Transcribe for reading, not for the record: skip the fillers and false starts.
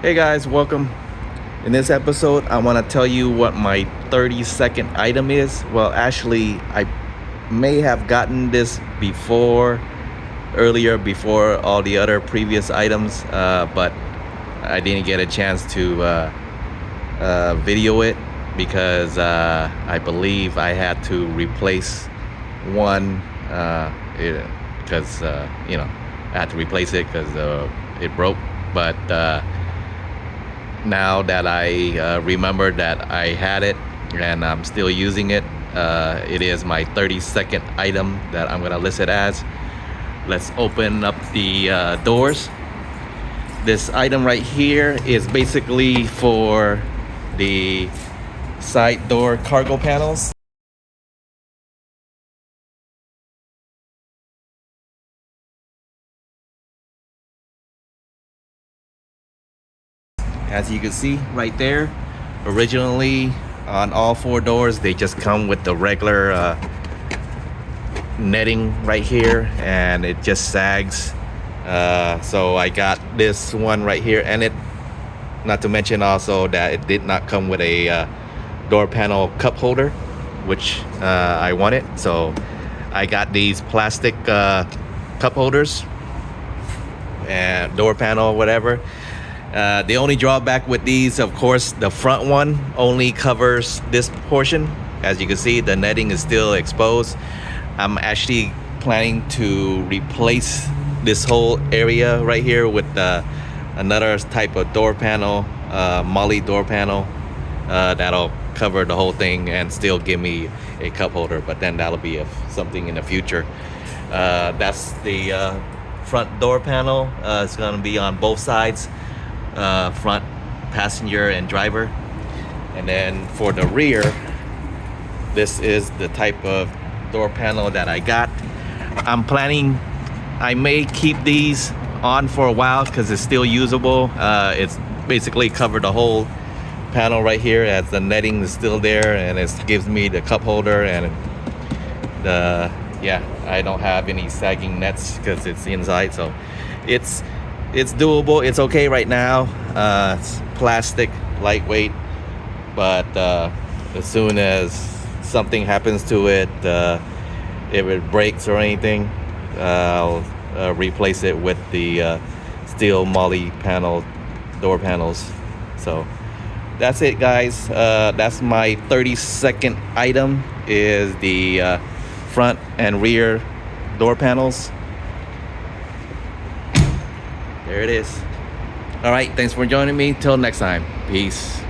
Hey guys, welcome. In this episode, I want to tell you what my 30-second item is. Well, actually, I may have gotten this earlier before all the other previous items, but I didn't get a chance to video it because I believe I had to replace one because I had to replace it because it broke. But now that I remember that I had it and I'm still using it, it is my 30-second item that I'm gonna list it as. Let's open up the doors. This item right here is basically for the side door cargo panels. As you can see right there, originally on all four doors they just come with the regular netting right here, and it just sags. So I got this one right here, and it, not to mention also that it did not come with a door panel cup holder, which I wanted. So I got these plastic cup holders and door panel, whatever. The only drawback with these, of course, the front one only covers this portion. As you can see, the netting is still exposed. I'm actually planning to replace this whole area right here with another type of door panel, molle door panel, that'll cover the whole thing and still give me a cup holder, but then that'll be something in the future. That's the front door panel. It's going to be on both sides, front passenger and driver. And then for the rear, this is the type of door panel that I got. I may keep these on for a while because it's still usable. It's basically covered the whole panel right here, as the netting is still there, and it gives me the cup holder. And I don't have any sagging nets because it's inside, so it's doable. It's okay right now. It's plastic, lightweight, but as soon as something happens to it, if it breaks or anything, I'll replace it with the steel molle panel door panels. So that's it, guys. That's my 30-second item, is the front and rear door panels. There it is. All right, thanks for joining me. Till next time, peace.